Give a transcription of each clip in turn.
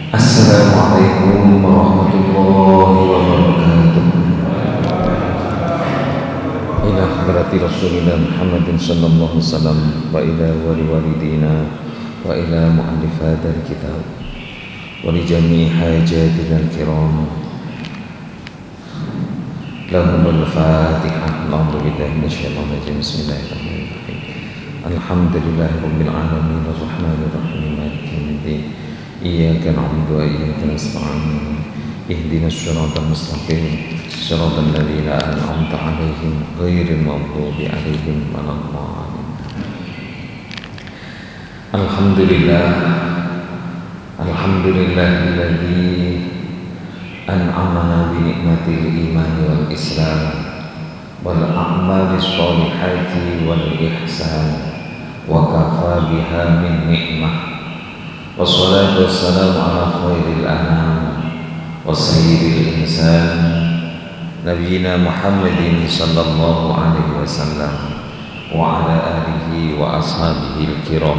Assalamualaikum warahmatullahi wabarakatuh. Ila hadrati Rasulillah Muhammadin sallallahu alaihi wasallam wa ila walidina wa ila muallif hadzal kitab wa li jami'i hajatina al-kiram. Lahumul Fatihah. A'udzu billahi minasyaitonir rajim. Bismillahirrahmanirrahim. Alhamdulillahirabbil alamin arrahmanir rahim maliki yaumiddin. Iyyaka na'budu wa iyyaka nasta'in. Ihdinas siratal mustaqim. Siratal ladzina an'amta 'alaihim ghairil maghdubi 'alaihim waladdallin. Alhamdulillahilladzi an'amana bi ni'matil imani wal islam wal a'malis sholihati wal ihsan wa kafa biha min ni'mah. Wassalatu wassalamu ala khairil anam wa sayyidil insan nabiyina Muhammadin sallallahu alaihi wasallam wa ala alihi wa ashabihi al-kiram.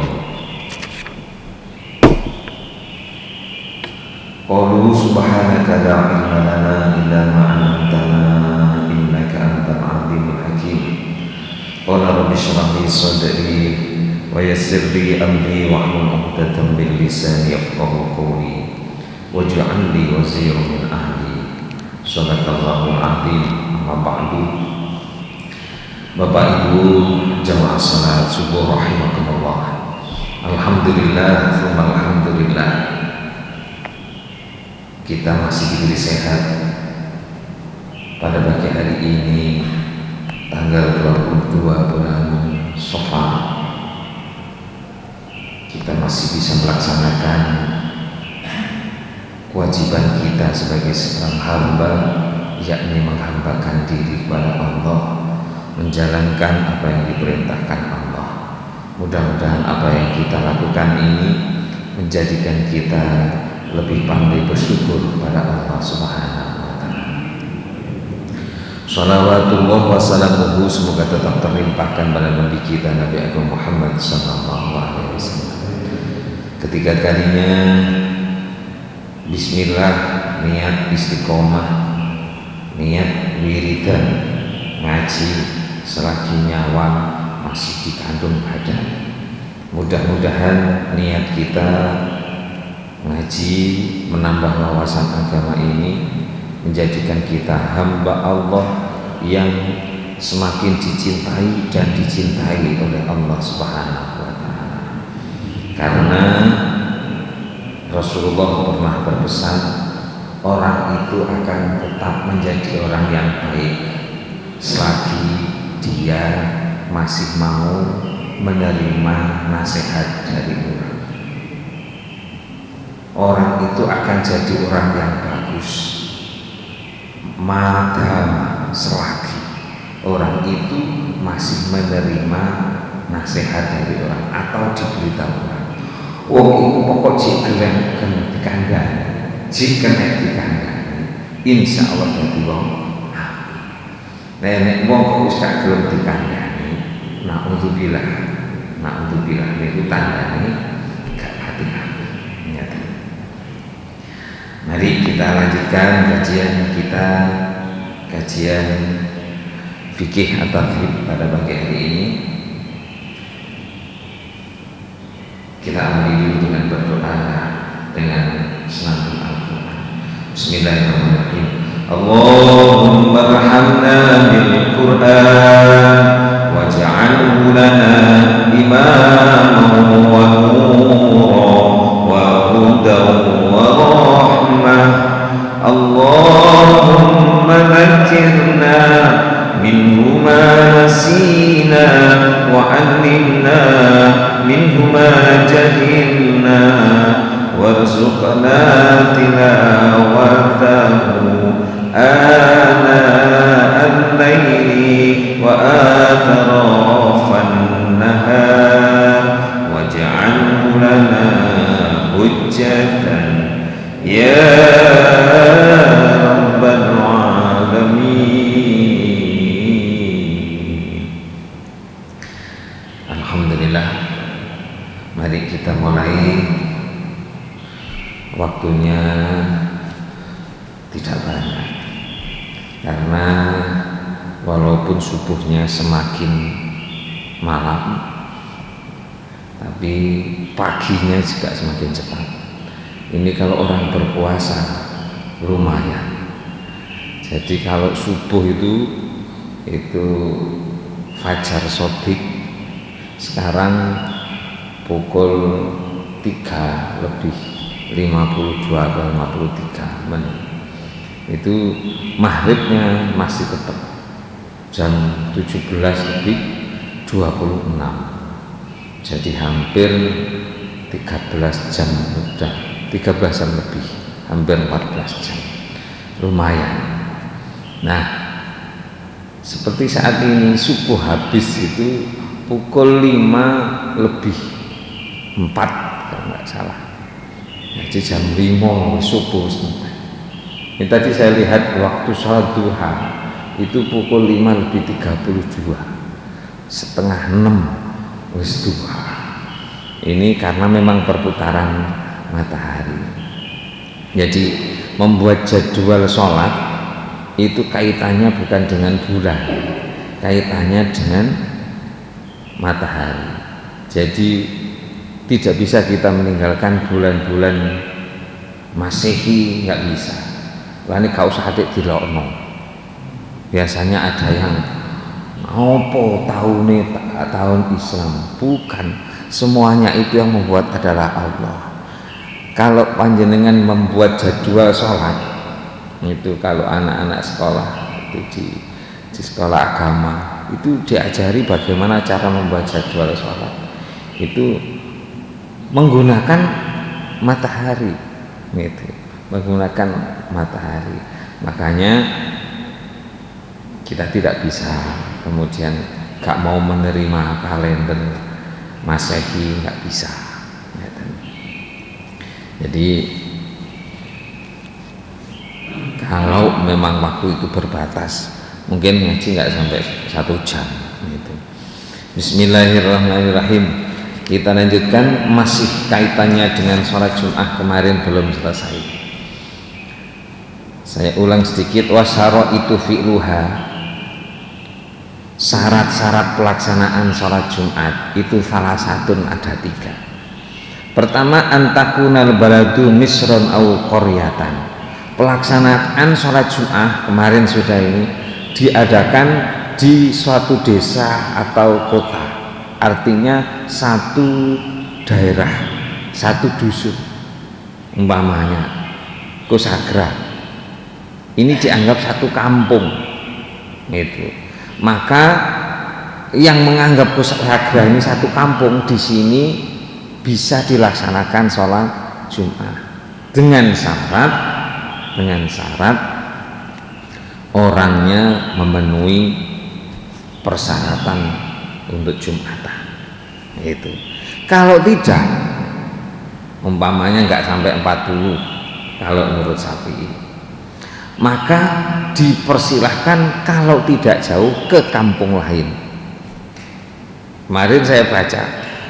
Qalu subhanaka la ilma lana illa ma 'allamtana innaka antal 'alimul hakim. Qala rabbi shrah li sadri wa yassir li amri wahlul 'uqdatam min lisani yafqahu qawli waj'al li waziran min ahli. Shadaqallahul 'azim. Amma ba'du. Bapak Ibu jamaah salat subuh rahimakumullah. Alhamdulillah tsumma alhamdulillah, kita masih diberi sehat pada pagi hari ini tanggal 22 bulan Safar. Kita masih bisa melaksanakan kewajiban kita sebagai seorang hamba, yakni menghambakan diri kepada Allah, menjalankan apa yang diperintahkan Allah. Mudah-mudahan apa yang kita lakukan ini menjadikan kita lebih pandai bersyukur kepada Allah Subhanahu wa ta'ala. Shalawatullah wa salamuhu semoga tetap terlimpahkan pada Nabi kita Nabi Agung Muhammad sallallahu alaihi wasallam. Ketiga kalinya bismillah, niat istiqomah, niat wiridan, ngaji selagi nyawa masih dikandung badan. Mudah-mudahan niat kita ngaji menambah wawasan agama ini menjadikan kita hamba Allah yang semakin dicintai dan dicintai oleh Allah Subhanahu wa ta'ala. Karena Rasulullah pernah berpesan, orang itu akan tetap menjadi orang yang baik selagi dia masih mau menerima nasihat dari orang. Orang itu akan jadi orang yang bagus madam selagi orang itu masih menerima nasihat dari orang atau diberitahu orang. Wong iku pokok jigelem kan dikandani, jigelem dikandani, insya Allah dadi wong apik. Nek wong kok wis gak gelem dikandani, naudzubillah niku tandane gak hati-hati. Mari kita lanjutkan kajian kita, kajian fikih at-tarhib pada pagi hari ini. Kita awali dulu dengan berdoa dengan senandung Al-Quran. Bismillahirrahmanirrahim. Allahumma arhamna bil Quran waj'alhu lana imaman wa nuran wa hudan wa rahmah. Allahumma dhakkirna minhu ma nasina wa 'allimna minhu ma jahilna warzuqna tilawatahu ana al-layli wa atrafan nahar waj'alhu lana hujjatan ya rabbal alamin. Alhamdulillah. Mari kita mulai waktunya tidak banyak, karena walaupun subuhnya semakin malam, tapi paginya juga semakin cepat. Ini kalau orang berpuasa lumayan. Jadi kalau subuh itu fajar sodik, sekarang pukul 3 lebih 52 atau 53 menit. Itu maghribnya masih tetap jam 17 lebih 26. Jadi hampir 13 jam udah, 13 jam lebih, hampir 14 jam. Lumayan. Nah, seperti saat ini subuh habis itu pukul 5 lebih 4 kalau nggak salah. Jadi jam 5 subuh. Ini tadi saya lihat waktu sholat duha itu pukul 5 lebih 32, setengah 6 wis duha. Ini karena memang perputaran matahari. Jadi membuat jadwal sholat itu kaitannya bukan dengan bulan, kaitannya dengan matahari. Jadi tidak bisa kita meninggalkan bulan-bulan Masehi, nggak bisa. Lah ini gak usah adik dilokno. Biasanya ada yang opo tahun Islam, bukan, semuanya itu yang membuat adalah Allah. Kalau panjenengan membuat jadwal sholat itu, kalau anak-anak sekolah itu di sekolah agama itu diajari bagaimana cara membuat jadwal sholat, itu menggunakan matahari, gitu, menggunakan matahari. Makanya kita tidak bisa kemudian gak mau menerima kalender Masehi, nggak bisa. Jadi kalau memang waktu itu berbatas, mungkin ngaji nggak sampai 1 jam gitu. Bismillahirrahmanirrahim. Kita lanjutkan, masih kaitannya dengan sholat Jum'ah, kemarin belum selesai. Saya ulang sedikit. Wasyaro itu fi'luha, syarat-syarat pelaksanaan sholat Jumat itu salah satu, ada 3. Pertama, antakunal baladu misron au qaryatan. Pelaksanaan sholat Jum'ah kemarin sudah ini diadakan di suatu desa atau kota, artinya satu daerah, satu dusun, umpamanya Kusagra, ini dianggap satu kampung gitu. Maka yang menganggap Kusagra ini satu kampung, di sini bisa dilaksanakan sholat Jum'ah dengan syarat orangnya memenuhi persyaratan untuk Jumatan itu. Kalau tidak, umpamanya nggak sampai 40 kalau menurut Syafi'i, maka dipersilahkan kalau tidak jauh ke kampung lain. Kemarin saya baca,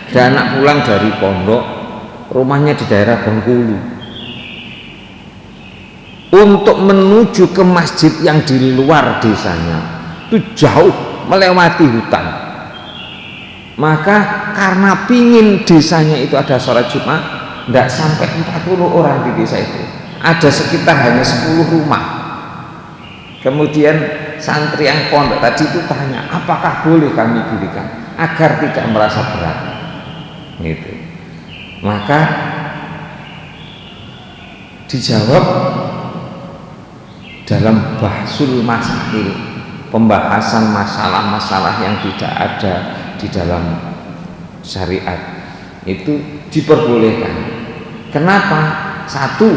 ada anak pulang dari pondok, rumahnya di daerah Bengkulu, untuk menuju ke masjid yang di luar desanya itu jauh, melewati hutan. Maka karena pingin desanya itu ada sholat Jumat, tidak sampai 40 orang di desa itu, ada sekitar hanya 10 rumah. Kemudian santri yang pondok tadi itu tanya, apakah boleh kami dirikan agar tidak merasa berat gitu. Maka dijawab dalam bahsul masail, pembahasan masalah-masalah yang tidak ada di dalam syariat, itu diperbolehkan. Kenapa? Satu,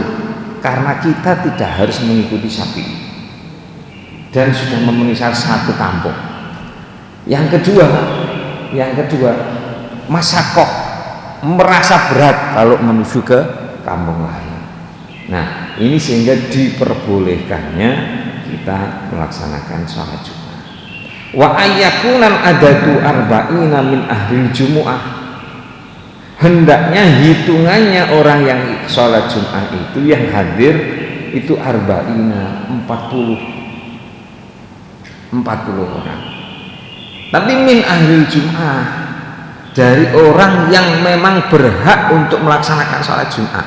karena kita tidak harus mengikuti Syafi'i dan sudah memenuhi satu kampung. Yang kedua, masyakoh, merasa berat kalau menuju ke kampung lain. Nah, ini sehingga diperbolehkannya kita melaksanakan sholat Jumat. Wa ayyakunal adadu arba'ina min ahlil jumu'ah, hendaknya hitungannya orang yang sholat Jum'ah itu yang hadir itu arba'ina 40 orang. Tapi min ahlil Jum'ah, dari orang yang memang berhak untuk melaksanakan sholat Jum'ah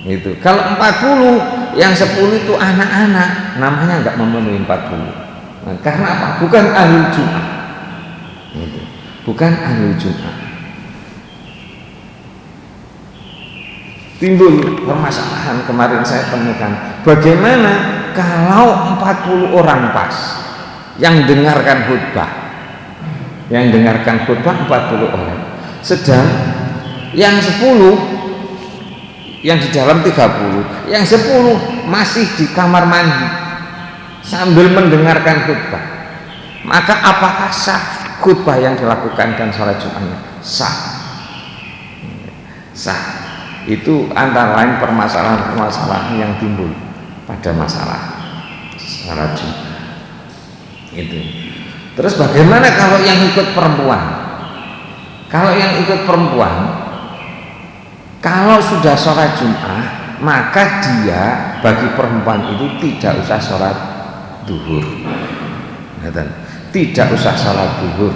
itu. Kalau 40, yang 10 itu anak-anak, namanya nggak memenuhi 40. Nah, karena apa? Bukan ahlul Jum'ah itu. Bukan ahlul Jum'ah. Timbul permasalahan kemarin saya temukan, bagaimana kalau 40 orang pas yang dengarkan khutbah, 40 orang, sedang yang 10 yang di dalam 30, yang 10 masih di kamar mandi sambil mendengarkan khutbah, maka apakah sah khutbah yang dilakukan dan sholat Jum'ahnya? Sah. Itu antara lain permasalahan yang timbul pada masalah sholat Jum'ah itu. Terus bagaimana kalau yang ikut perempuan? Kalau sudah sholat Jum'ah, maka dia bagi perempuan itu tidak usah sholat duhur, tidak usah sholat duhur.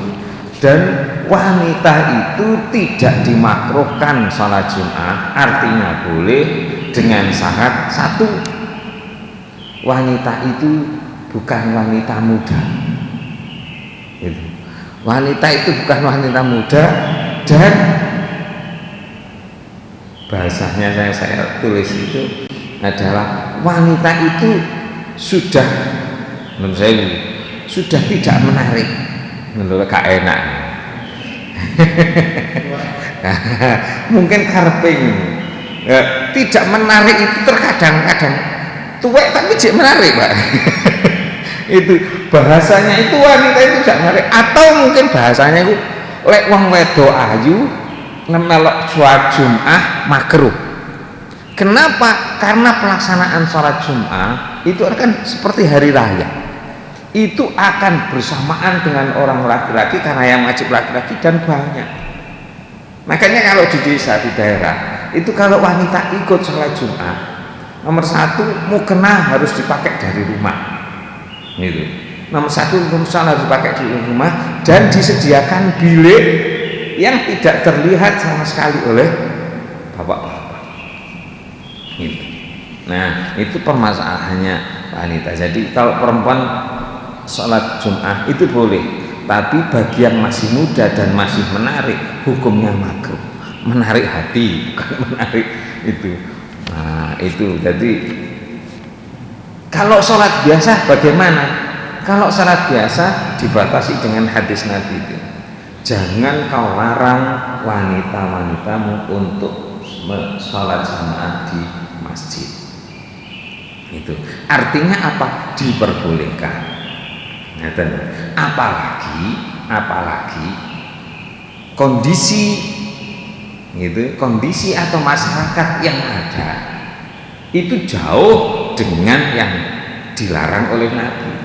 Dan wanita itu tidak dimakruhkan sholat Jum'ah, artinya boleh dengan syarat satu, wanita itu bukan wanita muda. Wanita itu bukan wanita muda, dan bahasanya saya tulis itu adalah wanita itu sudah, menurut saya sudah tidak menarik, menurut gak enak. Mungkin karping tidak menarik itu terkadang-kadang tuwek tapi tidak menarik, Pak. Itu bahasanya itu wanita itu tidak menarik, atau mungkin bahasanya itu lek wong wedo ayu melok sholat Jum'ah makruh. Kenapa? Karena pelaksanaan sholat Jum'ah itu akan seperti hari raya, itu akan bersamaan dengan orang laki-laki karena yang wajib laki-laki dan banyak. Makanya kalau di desa, di daerah itu kalau wanita ikut sholat Jum'ah, nomor satu mukena harus dipakai dari rumah gitu. Nomor satu harus dipakai di rumah dan disediakan bilik yang tidak terlihat sama sekali oleh bapak-bapak gitu. Nah, itu permasalahannya wanita. Jadi kalau perempuan sholat Jum'ah itu boleh, tapi bagi yang masih muda dan masih menarik, hukumnya makruh. Menarik hati, bukan menarik itu. Nah, itu jadi kalau sholat biasa bagaimana? Kalau sholat biasa dibatasi dengan hadis Nabi itu, jangan kau larang wanita-wanitamu untuk sholat jamaah di masjid. Itu artinya apa? Diperbolehkan. Apalagi kondisi gitu, kondisi atau masyarakat yang ada itu jauh dengan yang dilarang oleh Nabi.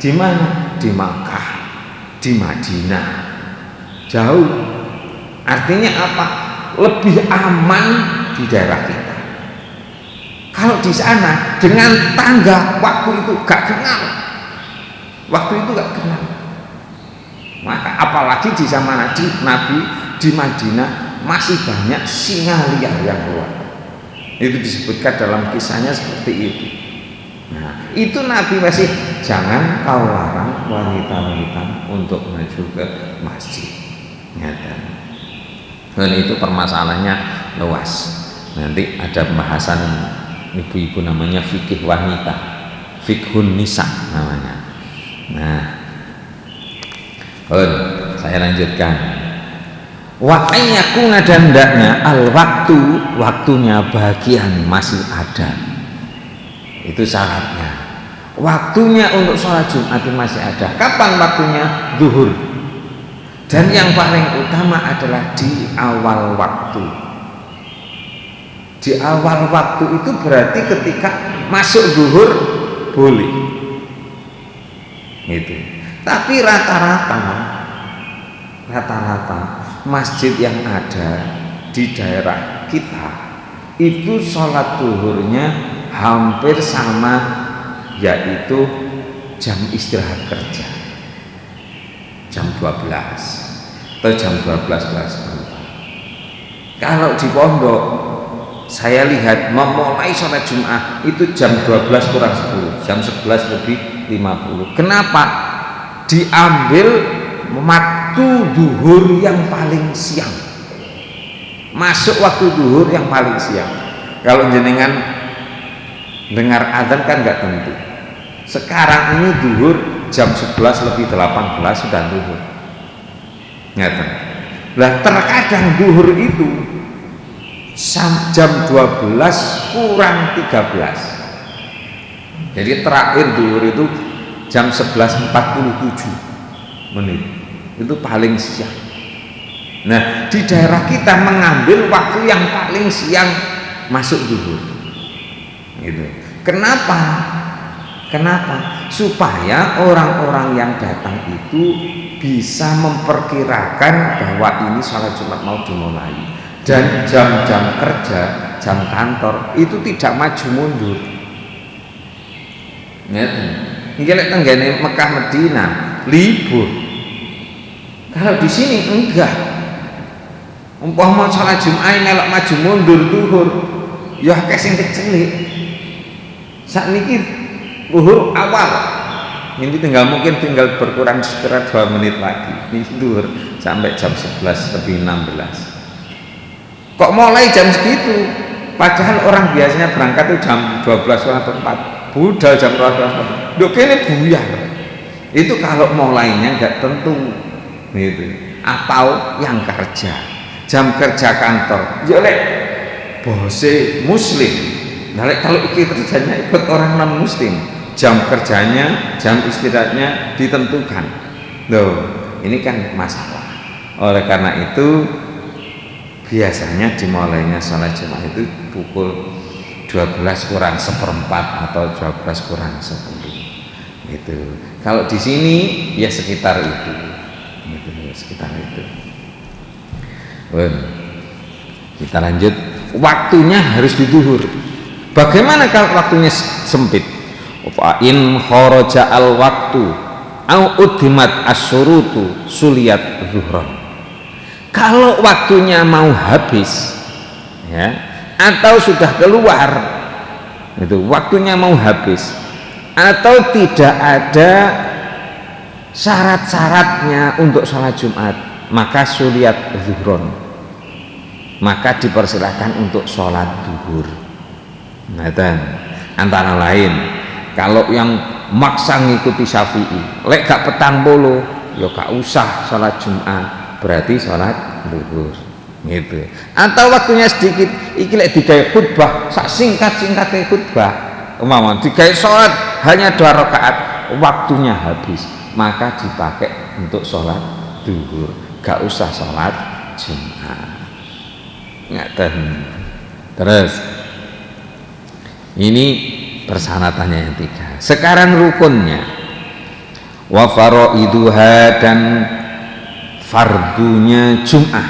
Di mana? Di Makkah, di Madinah, jauh. Artinya apa? Lebih aman di daerah kita. Kalau di sana dengan tangga waktu itu gak kenal, maka apalagi di zaman Nabi di Madinah masih banyak singa liar yang keluar. Itu disebutkan dalam kisahnya seperti itu. Nah, itu Nabi masih jangan kau larang wanita-wanita untuk maju ke masjid. Dan itu permasalahannya luas. Nanti ada pembahasan ibu-ibu namanya fikih wanita, fikhun nisa namanya. Nah, saya lanjutkan. Wa ayyakuna dan hendaknya al waktunya bagian masih ada. Itu syaratnya. Waktunya untuk sholat Jumat itu masih ada. Kapan waktunya? Zuhur. Dan yang paling utama adalah di awal waktu. Di awal waktu itu berarti ketika masuk zuhur boleh. Gitu. Tapi rata-rata masjid yang ada di daerah kita itu sholat duhurnya hampir sama, yaitu jam istirahat kerja jam 12 atau jam 12. Kalau di pondok saya lihat memulai sholat Jumat itu jam 12 kurang 10, jam 11 lebih 50. Kenapa? Diambil waktu duhur yang paling siang, masuk waktu duhur yang paling siang. Kalau jenengan dengar azan kan nggak tentu. Sekarang ini duhur jam 11 lebih 18 sudah duhur. Ngerti? Lah terkadang duhur itu jam 12 kurang 13. Jadi terakhir duhur itu jam 11.47 menit. Itu paling siang. Nah, di daerah kita mengambil waktu yang paling siang masuk duhur. Gitu. Kenapa? Supaya orang-orang yang datang itu bisa memperkirakan bahwa ini sholat Jumat mau dimulai, dan jam-jam kerja, jam kantor itu tidak maju mundur. Nggih lek tenggene Mekah Medina libur. Kalau di sini enggak. Umpama sholat Jumat melok maju mundur duhur, ya akeh sing kecelik. Sakniki duhur awal, ini mungkin tinggal berkurang sekitar 2 menit lagi. Ini duhur sampai jam 11 lebih 16. Kok mulai jam segitu? Padahal orang biasanya berangkat itu jam 12:04, budal jam 12:04. Dok ini buyar. Itu kalau mulainya nggak tentu, gitu. Atau yang kerja, jam kerja kantor, jelek, bose muslim. Nah, kalau kerjanya ikut orang non muslim, jam kerjanya, jam istirahatnya ditentukan. Loh, ini kan masalah. Oleh karena itu biasanya dimulainya sholat Jumat itu pukul 12 kurang 1/4 atau 12 kurang 10 gitu. Kalau di sini ya sekitar itu gitu, sekitar itu. Kita lanjut. Waktunya harus diduhur. Bagaimana kalau waktunya sempit? Fa in kharaja al waktu au udimat asyurutu suliyat zuhron. Kalau waktunya mau habis, ya, atau sudah keluar, itu waktunya mau habis, atau tidak ada syarat-syaratnya untuk sholat Jumat, maka suliyat zuhron, maka dipersilahkan untuk sholat duhur. Nah, dan antara lain kalau yang maksa ngikuti Syafi'i, lek gak petang bolo, ya gak usah sholat Jumat, berarti sholat duhur, gitu. Atau waktunya sedikit, iki lek digawe khutbah, sak singkat-singkatnya khutbah, umpama digawe sholat hanya 2 rakaat, waktunya habis, maka dipakai untuk sholat duhur, gak usah sholat Jumat. Ngaten. Terus ini persyaratannya yang 3. Sekarang rukunnya. Wa faraiduha, dan fardunya Jum'ah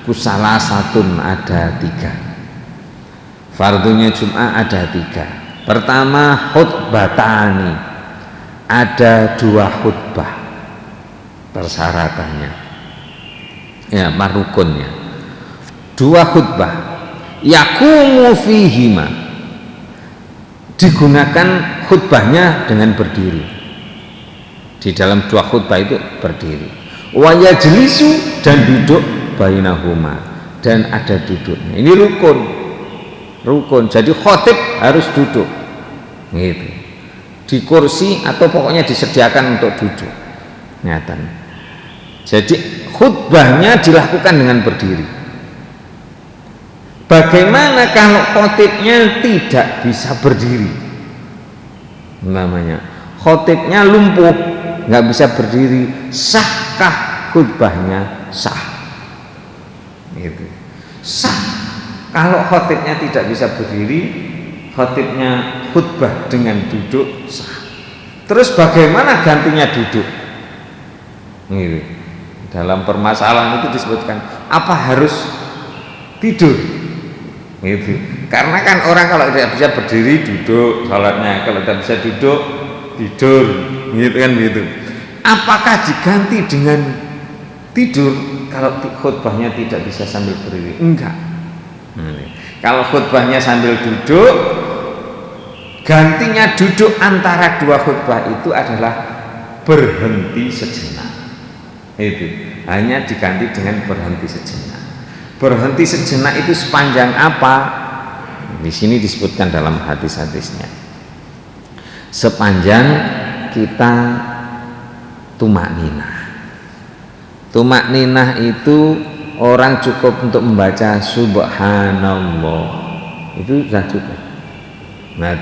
kusalah satun ada 3. Fardunya Jum'ah ada 3. Pertama khutbatani, ada 2 khutbah. Persyaratannya ya, marukunnya 2 khutbah. Yakumu fihima, digunakan khutbahnya dengan berdiri. Di dalam 2 khutbah itu berdiri. Wa yajlisu, dan duduk bainahuma, dan ada duduknya. Ini rukun. Jadi khotib harus duduk, gitu. Di kursi atau pokoknya disediakan untuk duduk. Nyata. Jadi khutbahnya dilakukan dengan berdiri. Bagaimana kalau khotibnya tidak bisa berdiri? Namanya khotibnya lumpuh, nggak bisa berdiri, sahkah khutbahnya? Sah, gitu. Sah. Kalau khotibnya tidak bisa berdiri, khotibnya khutbah dengan duduk, sah. Terus bagaimana gantinya duduk? Gitu. Dalam permasalahan itu disebutkan apa harus tidur gitu. Karena kan orang kalau tidak bisa berdiri duduk salatnya, kalau tidak bisa duduk tidur gitu kan gitu. Apakah diganti dengan tidur kalau khutbahnya tidak bisa sambil berdiri? Enggak. Kalau khutbahnya sambil duduk, gantinya duduk antara dua khutbah itu adalah berhenti sejenak. Itu hanya diganti dengan berhenti sejenak. Berhenti sejenak itu sepanjang apa? Di sini disebutkan dalam hadis-hadisnya. Sepanjang kita tumak ninah. Tumak ninah itu orang cukup untuk membaca subhanallah. Itu sudah cukup. Nah,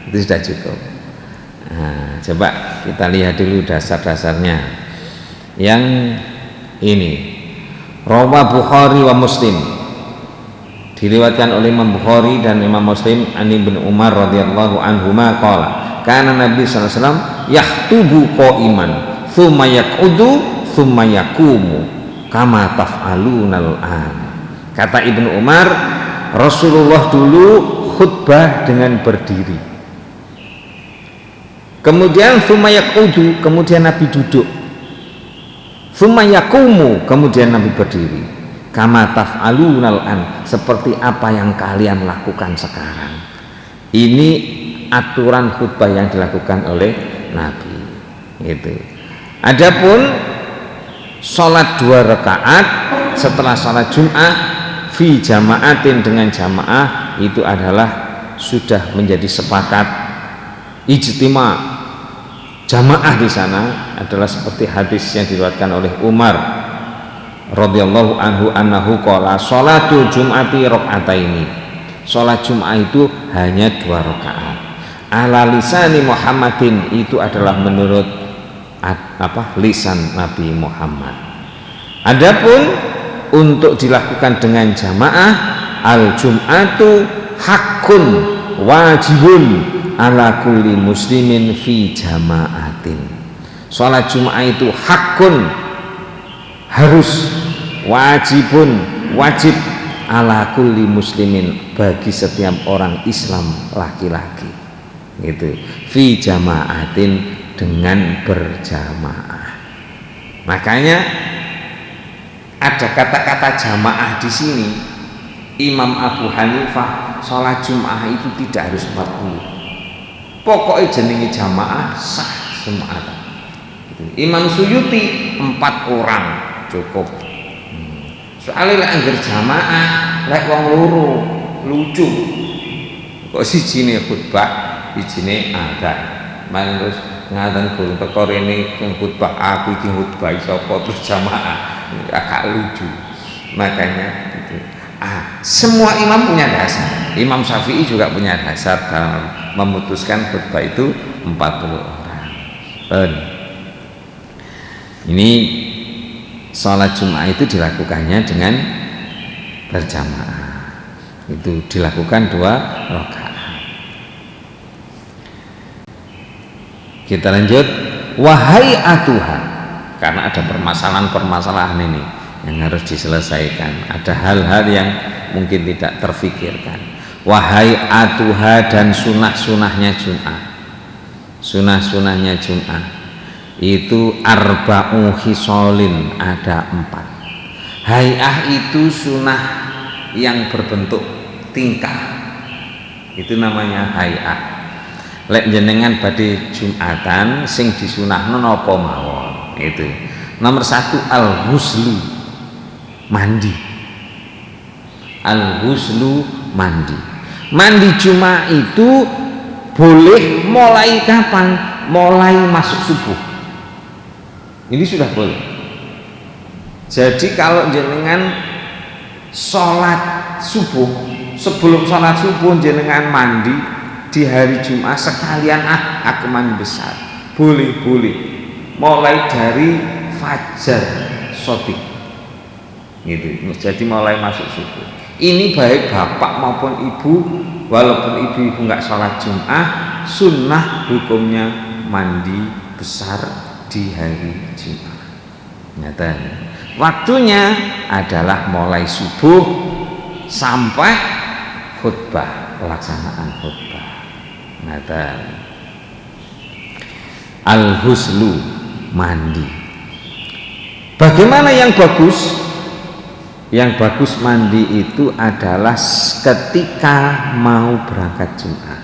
itu sudah cukup. Nah, coba kita lihat dulu dasar-dasarnya. Yang ini Rawa Bukhari wa Muslim, diriwayatkan oleh Imam Bukhari dan Imam Muslim an Ibnu Umar radhiyallahu anhuma qala kana Nabi sallallahu alaihi wasallam yahtubu qa'iman tsumma yaqudu tsumma yaqumu kama taf'alunal an. Kata Ibnu Umar, Rasulullah dulu khutbah dengan berdiri, kemudian tsumma yaqudu, kemudian Nabi duduk, tsumma yaqumu, kemudian Nabi berdiri, kama taf'alunal an, seperti apa yang kalian lakukan sekarang. Ini aturan khutbah yang dilakukan oleh Nabi itu. Adapun sholat 2 rakaat setelah sholat Jum'ah fi jama'atin, dengan jamaah, itu adalah sudah menjadi sepakat ijtima. Jamaah di sana adalah seperti hadis yang diriwayatkan oleh Umar radhiyallahu anhu annahu qala sholatul jum'ati rakaataini. Sholat Jum'ah itu hanya 2 rakaat. Ala lisani Muhammadin, itu adalah menurut lisan Nabi Muhammad. Adapun untuk dilakukan dengan jamaah, al jum'atu hakun wajibun ala kulli muslimin fi jama'atin. Sholat Jum'ah itu hakun, harus, wajibun, wajib, ala kulli muslimin, bagi setiap orang Islam laki-laki gitu, fi jama'atin, dengan berjamaah. Makanya ada kata-kata jamaah di sini. Imam Abu Hanifah sholat Jum'ah itu tidak harus 40, pokoknya jenenge jamaah sah Jum'ah. Imam Suyuti 4 orang cukup. Soalnya lek angger jamaah, lek wong loro lucu. Kok sijine khutbah, sijine adzan. Man terus ngaten guru teko rene khutbah, aku iki khutbah sapa terus jamaah. Agak lucu. Makanya gitu. Semua imam punya dasar. Imam Syafi'i juga punya dasar dalam memutuskan khutbah itu 40 orang. Ini sholat Jum'ah itu dilakukannya dengan berjamaah. Itu dilakukan 2 rakaat. Kita lanjut. Wahai atuha, karena ada permasalahan-permasalahan ini yang harus diselesaikan. Ada hal-hal yang mungkin tidak terfikirkan. Wahai atuha, dan sunah-sunahnya Jum'ah. Sunah-sunahnya Jum'ah itu arba'u khisolin, ada 4. Hay'ah itu sunah yang berbentuk tingkah, itu namanya hay'ah. Lek jenengan badhe Jumatan sing disunahno napa mawon, itu nomor 1 al-ghuslu, mandi. Al-ghuslu, mandi. Mandi Jumat itu boleh mulai kapan? Mulai masuk subuh. Ini sudah boleh. Jadi kalau jenengan sholat subuh, sebelum sholat subuh jenengan mandi di hari Jumat sekalian, aku mandi besar, boleh, mulai dari fajar sotik gitu. Jadi mulai masuk subuh. Ini baik bapak maupun ibu, walaupun ibu-ibu nggak sholat Jumat, sunnah hukumnya mandi besar di hari Jumat. Ngeten. Waktunya adalah mulai subuh sampai khutbah, pelaksanaan khutbah. Ngeten. Al-huslu, mandi. Bagaimana yang bagus? Yang bagus mandi itu adalah ketika mau berangkat Jumat,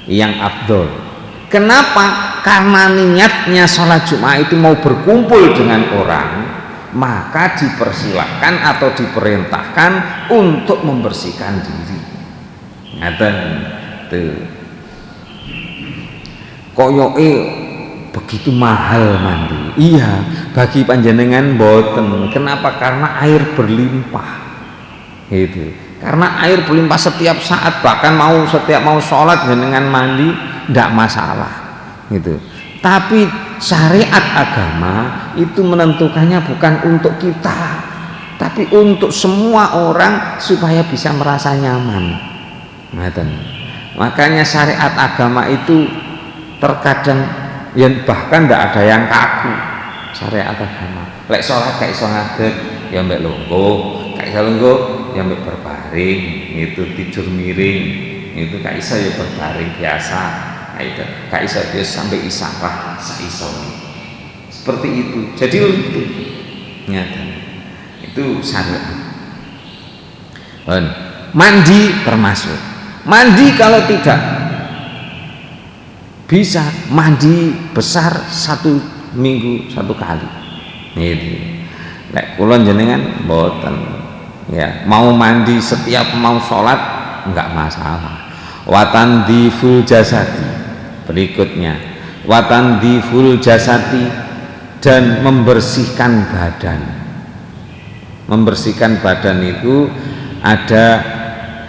yang afdol. Kenapa? Karena niatnya sholat Jumat itu mau berkumpul dengan orang, maka dipersilahkan atau diperintahkan untuk membersihkan diri. Ngaten tuh. Koyoke begitu mahal mandi. Iya, bagi panjenengan boten. Kenapa? Karena air berlimpah. Itu. Karena air berlimpah setiap saat, bahkan setiap mau sholat jenengan mandi tidak masalah. Gitu. Tapi syariat agama itu menentukannya bukan untuk kita, tapi untuk semua orang supaya bisa merasa nyaman. Makanya syariat agama itu terkadang bahkan tidak ada yang kaku. Syariat agama lek sholat gak iso ngadeg ya mbek longgo, gak iso longgo ya mbek berbaring, itu tidur miring, itu gak iso ya berbaring biasa, itu gak iso dia sampai isarah saiso. Seperti itu. Jadi untuk nyata itu syariat. Mandi termasuk. Mandi kalau tidak bisa mandi besar 1 minggu 1 kali. Gitu. Lek kula jenengan mboten. Ya, mau mandi setiap mau sholat enggak masalah. Watandiful jasati. Berikutnya, watandiful jasati, dan membersihkan badan. Membersihkan badan itu ada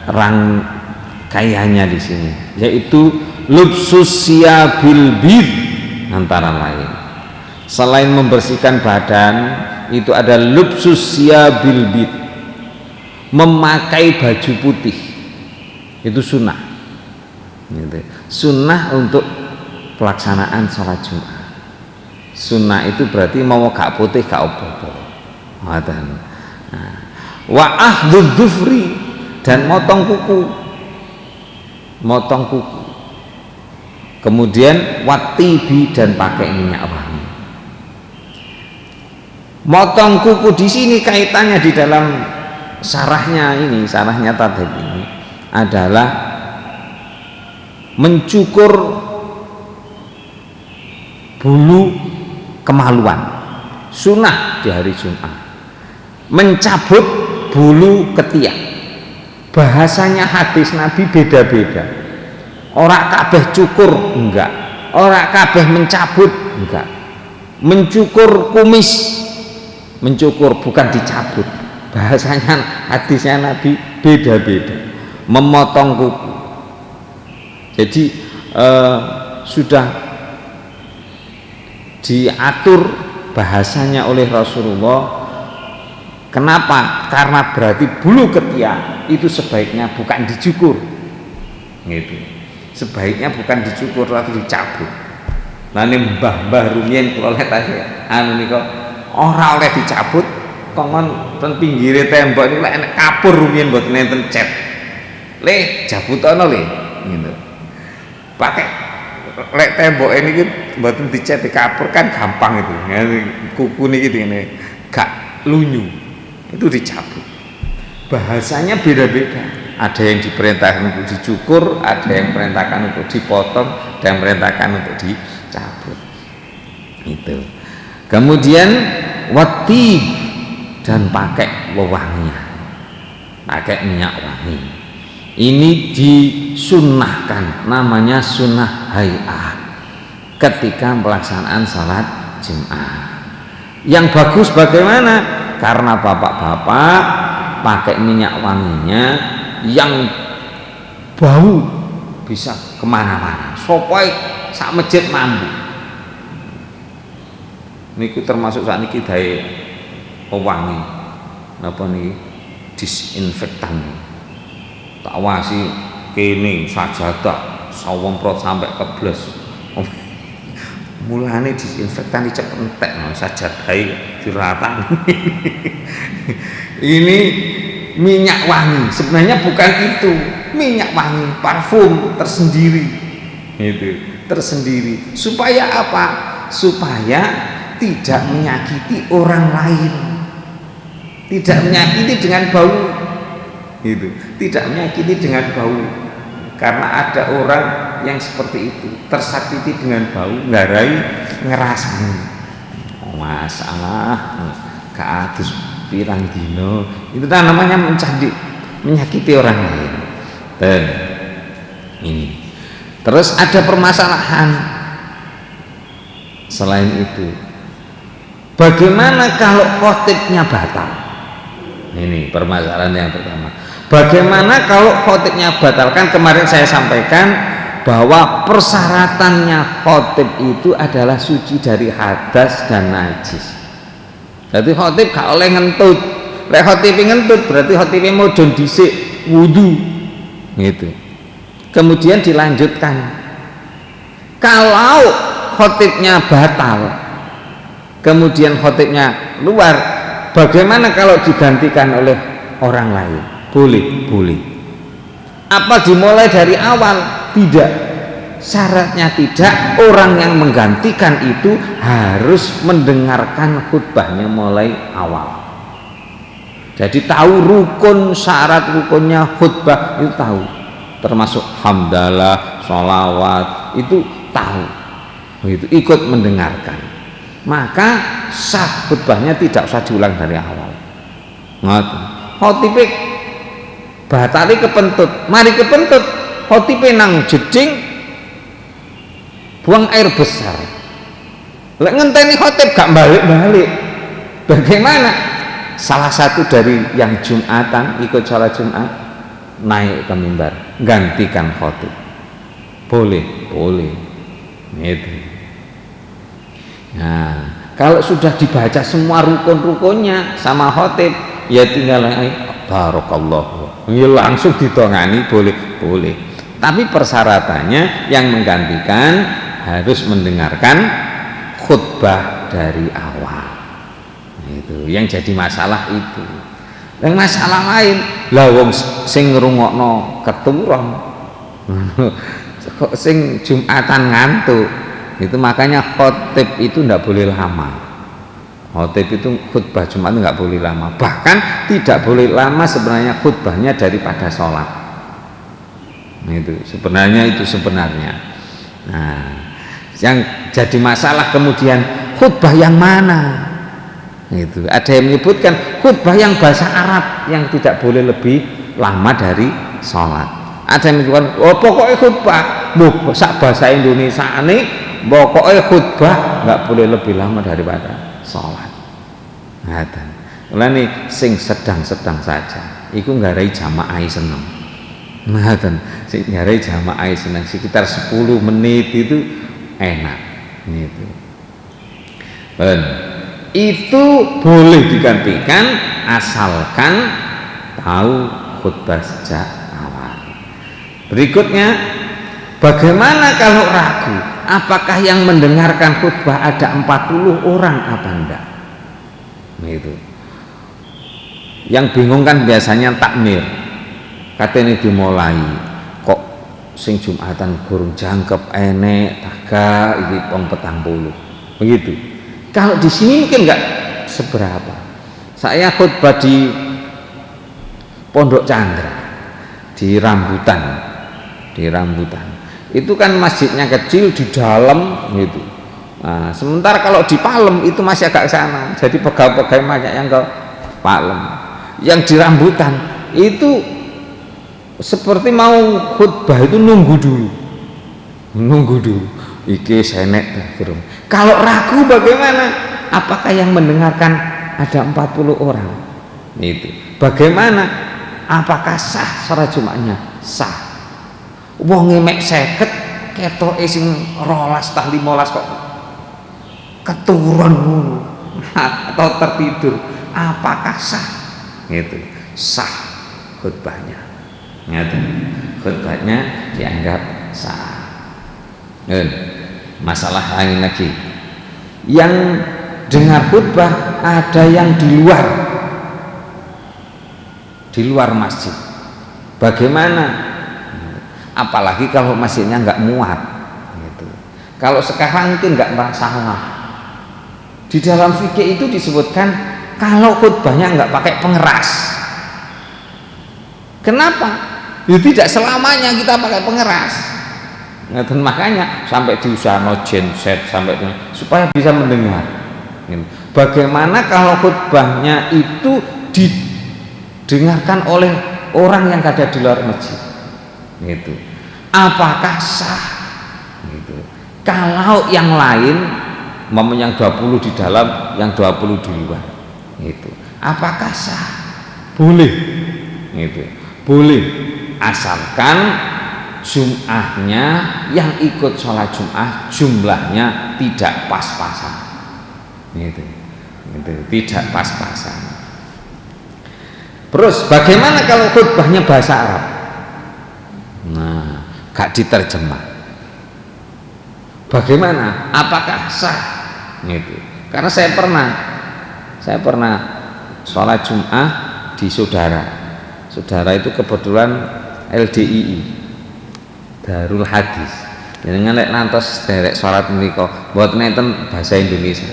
rangkaiannya di sini, yaitu lubsus siyabil bid antara lain. Selain membersihkan badan, itu ada lubsus siyabil bid, memakai baju putih. Itu sunnah. Gitu. Sunnah untuk pelaksanaan sholat Jumat. Sunnah itu berarti mau gak putih gak apa-apa. Wa ahdud dhufri, dan motong kuku. Motong kuku. Kemudian watibi, dan pakai minyak wangi. Motong kuku di sini kaitannya di dalam sarahnya ini, sarahnya tadhib ini adalah mencukur bulu kemaluan, sunnah di hari Jumat. Mencabut bulu ketiak, bahasanya hadis Nabi beda-beda. Ora kabeh cukur, enggak. Ora kabeh mencabut, enggak. Mencukur kumis, mencukur bukan dicabut. Bahasanya hadisnya Nabi beda-beda. Memotong kuku. Jadi sudah diatur bahasanya oleh Rasulullah. Kenapa? Karena berarti bulu ketiak itu sebaiknya bukan dicukur. Gitu. Sebaiknya bukan dicukur tapi dicabut. Nah ini mbah-mbah rumiyin kula lihat aja anu nika ora oleh dicabut, kongon ten pinggire tembok niku lek enek kapur rumiyin mboten enten cat. Le jabutono le gitu. Pakai lek tembok niki mboten dicat di kapur kan gampang itu. Kuku niki ngene gak lunyu. Itu dicabut. Bahasanya beda-beda. Ada yang diperintahkan untuk dicukur, ada yang diperintahkan untuk dipotong, ada yang diperintahkan untuk dicabut. Itu. Kemudian watib, dan pakai wewangian, pakai minyak wangi. Ini disunnahkan, namanya sunnah hay'ah ketika pelaksanaan salat Jumat. Yang bagus bagaimana? Karena bapak-bapak pakai minyak wanginya yang bau bisa kemana-mana, sopai sak masjid mambu. Niku termasuk saat niki dae wangi napa niki disinfektan. Tak wasi kene sajadah sawemprot sampai kebles. mulane disinfektan cepet entek sajadahe diratan. Ini minyak wangi, sebenarnya bukan itu, minyak wangi, parfum tersendiri, itu tersendiri. Supaya apa? Supaya tidak menyakiti orang lain, tidak menyakiti dengan bau, itu tidak menyakiti dengan bau. Karena ada orang yang seperti itu tersakiti dengan bau, ngarai ngerasani, masalah keatus pirang dino, itu namanya menyakiti orang lain. Dan ini terus ada permasalahan selain itu, bagaimana kalau khotibnya batal? Ini permasalahan yang pertama, bagaimana kalau khotibnya batal? Kan kemarin saya sampaikan bahwa persyaratannya khotib itu adalah suci dari hadas dan najis. Jadi khotib gak oleh ngentut. Lek khotib ngentut berarti khotibnya mudhun dhisik wudu. Gitu. Kemudian dilanjutkan. Kalau khotibnya batal, kemudian khotibnya luar, bagaimana kalau digantikan oleh orang lain? Boleh, boleh. Apa dimulai dari awal? Tidak. Syaratnya tidak, orang yang menggantikan itu harus mendengarkan khutbahnya mulai awal. Jadi tahu rukun, syarat rukunnya khutbah itu tahu, termasuk hamdalah, sholawat itu tahu, itu ikut mendengarkan, maka sah khutbahnya, tidak usah diulang dari awal. Khotibe batali kepentut, mari kepentut, khotibe nang jeding buang air besar. Lek ngenteni khotib gak balik-balik, bagaimana? Salah satu dari yang Jumatan ikut sholat Jumat naik ke mimbar gantikan khotib, boleh, boleh. Itu. Nah, kalau sudah dibaca semua rukun-rukunnya sama khotib, ya tinggal barakallah, ya langsung ditongani, boleh, boleh. Tapi persyaratannya yang menggantikan harus mendengarkan khutbah dari awal. Itu yang jadi masalah itu. Yang masalah lain, lah wong sing ngrungokno keturun kok sing Jumatan ngantuk. Itu makanya khotib itu tidak boleh lama. Khotib itu khutbah Jumat nggak boleh lama. Bahkan tidak boleh lama sebenarnya khutbahnya daripada sholat. Itu sebenarnya, itu sebenarnya. Nah, yang jadi masalah kemudian khutbah yang mana? Itu ada yang menyebutkan khutbah yang bahasa Arab yang tidak boleh lebih lama dari sholat. Ada yang menyebutkan pokoknya khutbah sak bahasa Indonesia ini pokoknya khutbah nggak boleh lebih lama daripada sholat. Nah, ini sing sedang-sedang saja. Iku nggarai jamaah seneng. Nah, sing nggarai jamaah seneng sekitar 10 menit itu enak. Gitu. Dan itu boleh digantikan asalkan tahu khutbah sejak awal. Berikutnya, bagaimana kalau ragu? Apakah yang mendengarkan khutbah ada 40 orang apa enggak? Itu. Yang bingung kan biasanya takmir. Katanya dimulai, kok sing Jumatan gurung jangkep enek taga iki wong 40. Begitu. Kalau di sini mungkin enggak seberapa. Saya khutbah di Pondok Chandra, di Rambutan, itu kan masjidnya kecil di dalam gitu. Nah, sementara kalau di Palem itu masih agak sana, jadi pegawai-pegawai banyak yang ke Palem. Yang di Rambutan itu seperti mau khutbah itu nunggu dulu, iki senek turun. Kalau ragu bagaimana? Apakah yang mendengarkan ada 40 orang? Itu bagaimana? Apakah sah sholat Jumatnya? Sah. Wong mek 50 ketoke sing 12 tah 15 kok keturun atau tertidur, apakah sah? Gitu. Sah khutbahnya. Gitu. Khutbahnya dianggap sah. masalah lain lagi. Yang dengar khutbah ada yang di luar masjid. Bagaimana? Apalagi kalau masjidnya nggak muat gitu. Kalau sekarang mungkin nggak masalah. Di dalam fikih itu disebutkan kalau khutbahnya nggak pakai pengeras. Kenapa? Ya tidak selamanya kita pakai pengeras. Dan makanya sampai diusahakan genset sampai supaya bisa mendengar. Bagaimana kalau khutbahnya itu didengarkan oleh orang yang ada di luar masjid? Gitu. Apakah sah? Gitu. Kalau yang lain, yang 20 di dalam, yang 20 di luar, gitu. Apakah sah? Boleh, gitu. Boleh, asalkan Jum'ahnya yang ikut sholat Jum'ah jumlahnya tidak pas-pasan, gitu. Gitu. Tidak pas-pasan. Terus bagaimana kalau khutbahnya bahasa Arab? Nah, gak diterjemah. Bagaimana? Apakah sah? Gitu. Karena saya pernah sholat Jum'ah di saudara itu kebetulan LDII, Darul Hadis. Jenengan lek nantos derek sholat menika mboten nenten bahasa Indonesia.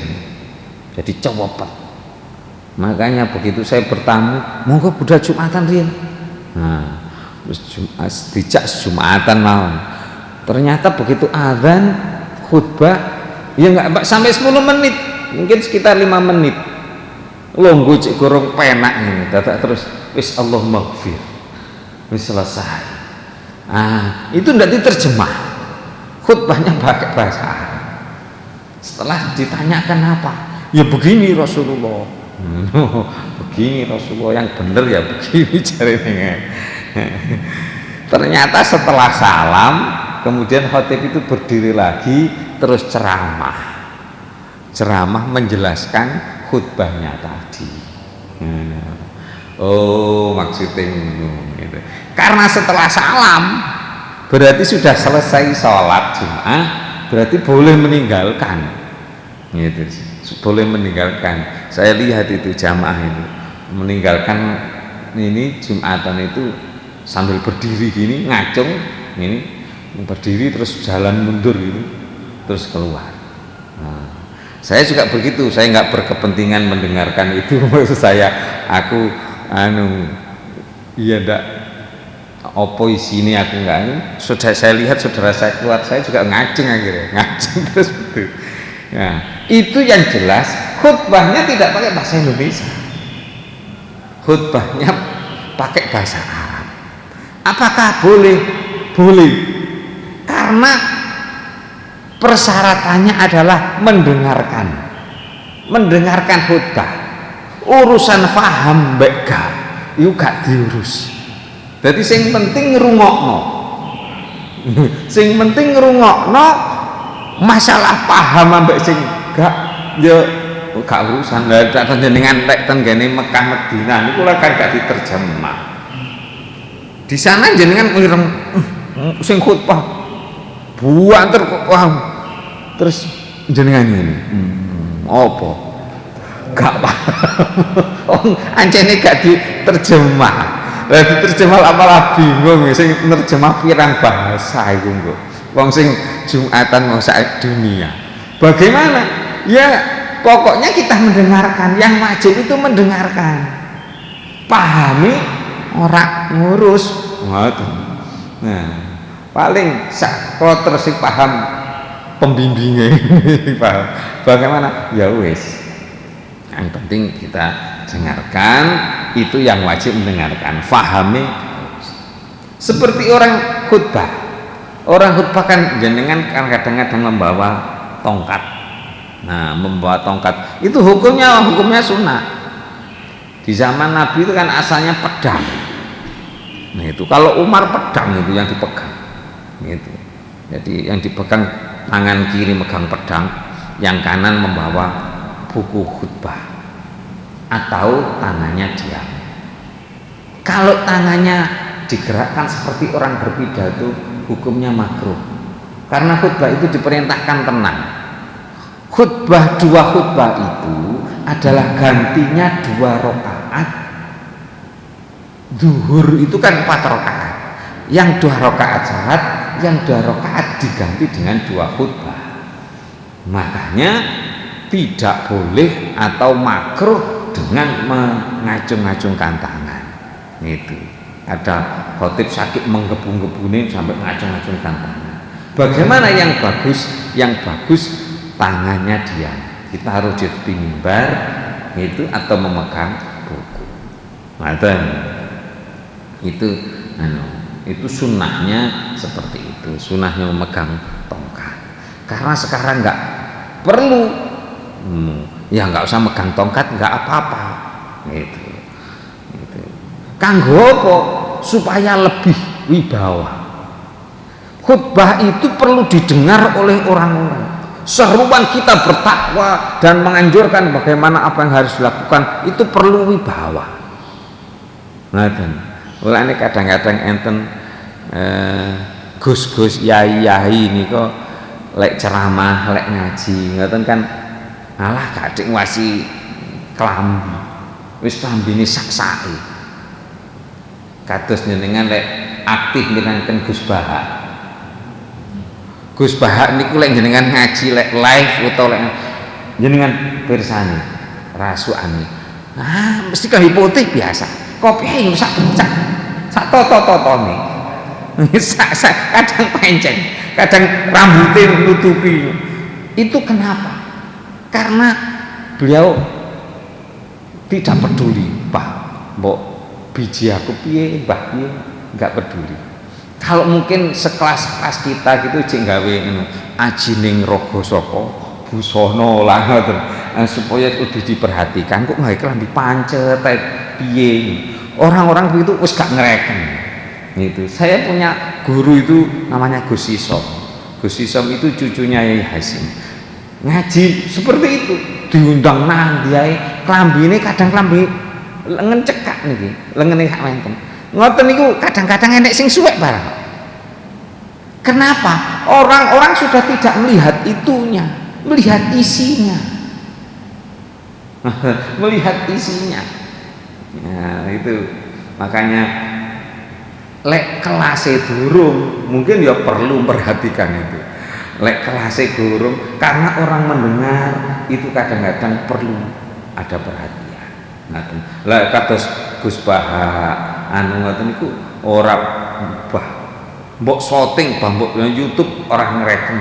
Jadi cowopet. Makanya begitu saya bertamu, monggo budal Jumatan riyen. Nah, terus dijak Jumatan mawon. Ternyata begitu azan khutbah ya enggak sampai 10 menit, mungkin sekitar 5 menit. Longgo cek gorong penak ini, dadak terus wis Allahumma ghfir. Wis selesai. Itu enggak diterjemah. Khutbahnya pakai bahasa Arab. Setelah ditanyakan apa? Ya begini Rasulullah. Begini Rasulullah, yang bener ya begini caranya. Ternyata setelah salam kemudian khotib itu berdiri lagi terus ceramah menjelaskan khutbahnya tadi. Oh maksudnya gitu. Karena setelah salam berarti sudah selesai sholat Jum'ah, berarti boleh meninggalkan gitu. Boleh meninggalkan. Saya lihat itu jamaah itu meninggalkan ini Jumatan itu sambil berdiri gini, ngacung ini, berdiri terus jalan mundur gitu, terus keluar. Saya juga begitu, saya nggak berkepentingan mendengarkan itu. Maksud saya, aku iya ndak opo isini aku nggak. Sudah saya lihat saudara saya keluar, saya juga ngacung akhirnya, ngacung terus betul. Nah, itu yang jelas khutbahnya tidak pakai bahasa Indonesia, khutbahnya pakai bahasa Arab. Apakah boleh? Boleh, karena persyaratannya adalah mendengarkan khutbah. Urusan faham mbek itu gak diurus. Jadi sing penting ngrungokno. Sing penting ngrungokno. Masalah paham ambek sing gak ya gak urusan. Lah jenengan tek tenggene Mekah Madinah niku lha kan gak diterjemah. Di sana jenengan ireng sing khutbah buanter kok wah. Terus jenengan ini apa? Gak paham. Ancene gak diterjemah. Lah diterjemah apalah bingung sing nerjemah pirang bahasa iku kok. Wong sing Jumatan mau saat dunia. Bagaimana? Ya pokoknya kita mendengarkan. Yang wajib itu mendengarkan. Pahami ora ngurus. Nah, paling sak kloter sing paham pembimbingnya paham. Bagaimana? Ya wis. Yang penting kita dengarkan, itu yang wajib mendengarkan. Fahami. Seperti orang khutbah. Orang khutbah kan jenengan kan kadang-kadang membawa tongkat. Nah, membawa tongkat itu hukumnya sunnah. Di zaman Nabi itu kan asalnya pedang. Nah itu kalau Umar pedang itu yang dipegang. Gitu. Jadi yang dipegang tangan kiri megang pedang, yang kanan membawa buku khutbah atau tangannya diam. Kalau tangannya digerakkan seperti orang berpidato, hukumnya makruh. Karena khutbah itu diperintahkan tenang. Khutbah, 2 khutbah itu adalah gantinya 2 rakaat. Zuhur itu kan 4 rakaat. Yang 2 rakaat salat, yang 2 rakaat diganti dengan 2 khutbah. Makanya tidak boleh atau makruh dengan mengacung-acungkan tangan. Itu ada khotib sakit menggebu-gebunin sampai ngacung-acungkan tangan. Bagaimana yang bagus? Yang bagus tangannya diam. Kita harus di tepi mimbar itu atau memegang buku. Ngaten. Itu sunnahnya seperti itu. Sunnahnya memegang tongkat. Karena sekarang nggak perlu, ya nggak usah megang tongkat, nggak apa-apa. Gitu. Kanggo apa? Supaya lebih wibawa. Khutbah itu perlu didengar oleh orang-orang. Seruan kita bertakwa dan menganjurkan bagaimana apa yang harus dilakukan itu perlu wibawa. Mulane kadang-kadang enten gus-gus yai-yai ini kok lek ceramah, lek ngaji, ngoten kan alah kadek wasi klambi. Wis klambine sak-sake. Kados jenengan lek aktif mirangaken Gus Bahak. Gus Bahak niku lek jenengan ngaji lek live utawa lek jenengan pirsani rasukane. Mesti kayak putih biasa. Kopi sak pencak. Sak toto-totone. Kadang penceng, kadang rambutnya menutupi. Itu kenapa? Karena beliau tidak peduli, Pak. Mbok biji aku piye, Mbah piye, enggak peduli. Kalau mungkin sekelas-kelas kita gitu jek gawe aji ning raga saka busana lah ngoten supaya lebih diperhatikan kok gawe klambi pancet piye. Orang-orang begitu wis gak ngereken. Gitu. Saya punya guru itu namanya Gus Isom. Gus Isom itu cucunya Yai Hasim. Ngaji seperti itu, diundang nang diae klambine kadang klambi lengen cekak niki, lengene sak menten. Ngoten niku kadang-kadang enek sing suwek barang. Kenapa? Orang-orang sudah tidak melihat itunya, melihat isinya. Melihat isinya. Nah, itu makanya lek kelase durung mungkin ya perlu memperhatikan itu. Lek kelase durung karena orang mendengar itu kadang-kadang perlu ada perhatian. Nah, lek kados Gus Bahak ngoten niku ora mbok shooting mbok YouTube orang ngereken.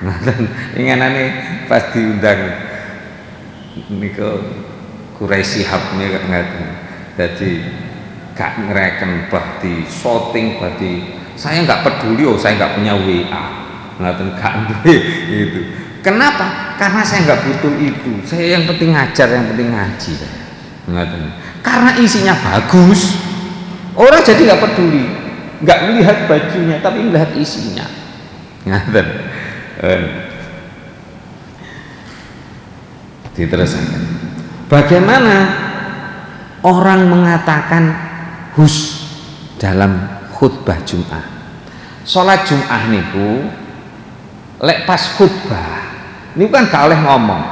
Ngoten inganane pas diundang niku Quraisy Shihab niku ngoten. Jadi gak ngereken bah di shooting bah di saya nggak peduli saya nggak punya WA ngaten gak duwe itu. Kenapa? Karena saya nggak butuh itu. Saya yang penting ngajar, yang penting ngaji ngaten. Karena isinya bagus. Orang jadi nggak peduli, nggak melihat bajunya tapi melihat isinya ngaten. Diteruskan. Bagaimana orang mengatakan hus dalam khutbah Jum'ah? Sholat Jum'ah niku lek pas khutbah niku kan gak oleh ngomong.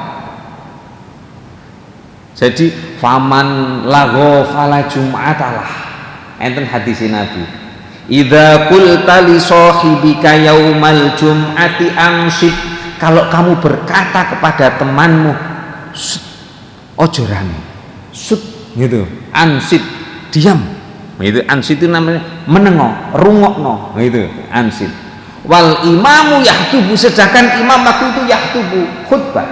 Jadi faman lago fala jum'atalah. Enten hadis Nabi. Idza qulta li sahibika yaumal jum'ati ansid. Kalau kamu berkata kepada temanmu ojo rame. Gitu, ansit diam, itu ansit itu namanya menengok, rungokno, gitu ansit. Wal imamu yahtubu, sedangkan imam waktu itu yahtubu khutbah,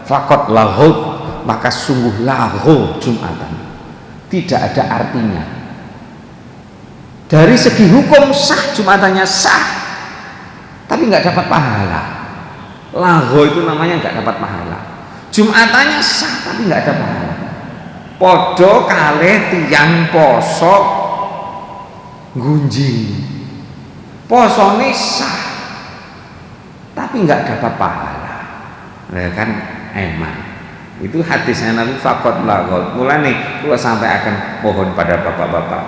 fakot lahut, maka sungguh lahu Jumatan, tidak ada artinya. Dari segi hukum sah Jumatannya sah, tapi nggak dapat pahala. Lahu itu namanya nggak dapat pahala. Jumatannya sah tapi nggak ada pahala. Podo kalih tiyang poso gunjing, posone sah tapi nggak dapat pahala. Nah, kan eman itu hadisnya Nabi fakot lagot. Mulane kula sampai akan mohon pada bapak-bapak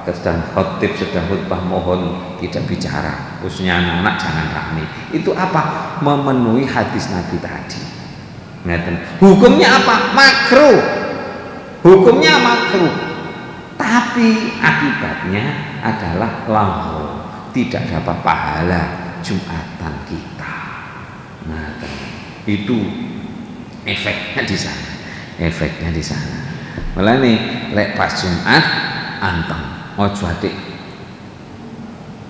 sedang khotib, sedang khutbah, mohon tidak bicara, khususnya anak-anak jangan rame. Itu apa? Memenuhi hadis Nabi tadi. Hukumnya apa? Makruh. Hukumnya makruh. Tapi akibatnya adalah lahu, tidak dapat pahala Jumatan kita. Nah, itu efeknya di sana. Efeknya di sana. Malah nih, lek pas Jumat anteng, ojo adik.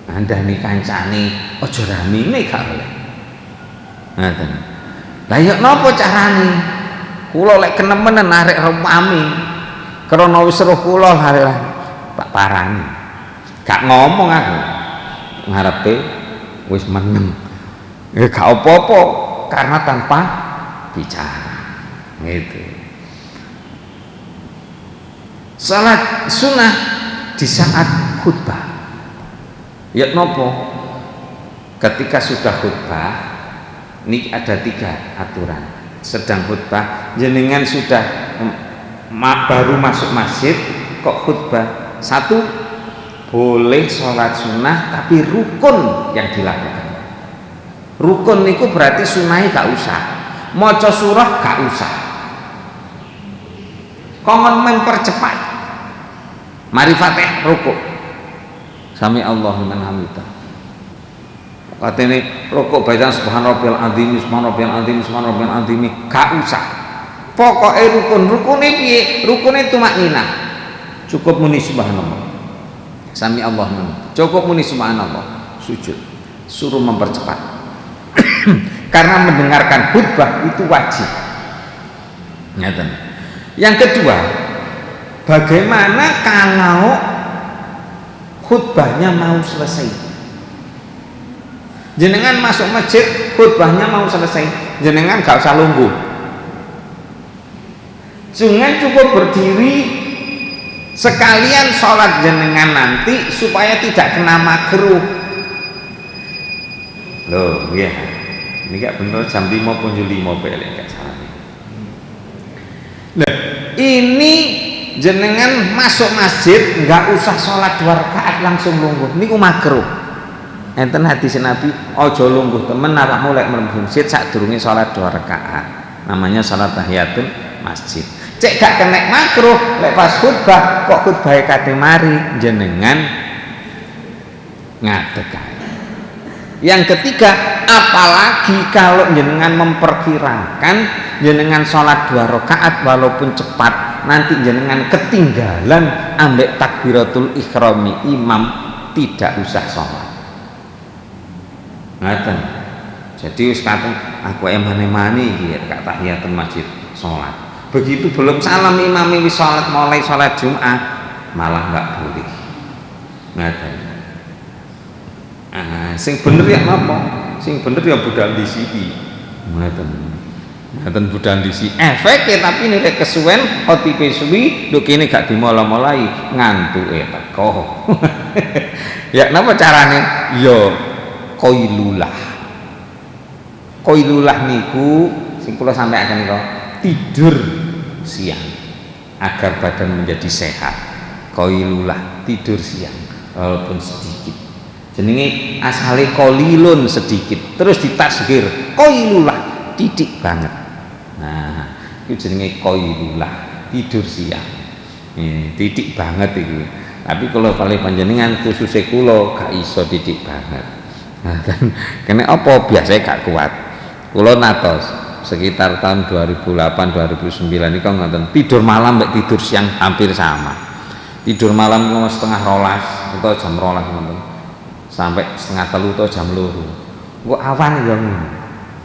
Anda nih kancane, ojo rame gak boleh. Ngaten. Lah yo napa carane? Kula lek kenemenen arek rame, krana wis roh kula lah tak parani. Gak ngomong aku. Ngarepe wis meneng. Gak apa-apa karena tanpa bicara. Gitu. Salat sunnah di saat khutbah. Ya nopo? Ketika sudah khutbah, ini ada 3 aturan. Sedang khutbah, jenengan sudah baru masuk masjid, kok khutbah. 1, boleh sholat sunnah, tapi rukun yang dilakukan. Rukun itu berarti sunnahnya gak usah. Maca surah gak usah. Kongon mempercepat. Mari Fatih rukuk. Sami Allahu liman hamidah. Katene rukuk bacaan subhanarabbiyal azim, subhanarabbiyal azim, subhanarabbiyal azim, gak usah. Pokoke rukune piye? Rukune tumakninah. Cukup muni subhanallah. Sami Allahu. Cukup muni subhanallah. Sujud. Suruh mempercepat. Karena mendengarkan khutbah itu wajib. Ngeten. Yang kedua, bagaimana kalau khutbahnya mau selesai? Jenengan masuk masjid, khutbahnya mau selesai, jenengan gak usah lungguh. Jangan cukup berdiri sekalian sholat jenengan nanti supaya tidak kena makruh. Loh, ya, ini gak bener jam 5:05 pelek gak salah. Nah, ini jenengan masuk masjid nggak usah sholat 2 rakaat langsung lungguh, niku makruh. Enten hadis Nabi, ojo lungguh temen awakmu lek mlebu masjid sadurunge sholat 2 rakaat. Namanya sholat tahiyatul masjid. Cek gak kena makruh lek pas khutbah, kok khutbahe kate mari jenengan ngadeg ae. Yang ketiga, apalagi kalau jenengan memperkirakan jenengan sholat 2 rakaat walaupun cepat, nanti jenengan ketinggalan ambek takbiratul ikhrami imam, tidak usah sholat. Ngaten. Jadi wis katen aku emane-mane iki gak tahiyatul masjid sholat. Begitu belum salam imam wis sholat, mulai sholat Jumat malah nggak boleh. Ngaten. Sing bener ya napa? Sing bener ya budal di sini. Ngaten budal di sini. Efeke tapi nek kesuwen khotibe suwi nduk kene gak dimola-molai ngantuke teko. Ya napa carane? Ya qailulah. Qailulah niku sing kula sampaikan kok tidur siang agar badan menjadi sehat. Qailulah, tidur siang walaupun sedikit. Jenenge asale qalilun sedikit, terus ditasghir qailulah, didik banget. Nah, itu jenenge qailulah, tidur siang. Didik banget itu. Tapi kalau kali panjenengan khususnya kula gak iso didik banget. Nah, kan kene apa biasanya gak kuat. Kula natos sekitar tahun 2008 2009 niku ngoten, tidur malam mbek tidur siang hampir sama. Tidur malam setengah 12 atau jam 12 ngoten. Sampai setengah 3 atau jam 2. Kok awan ya ngono.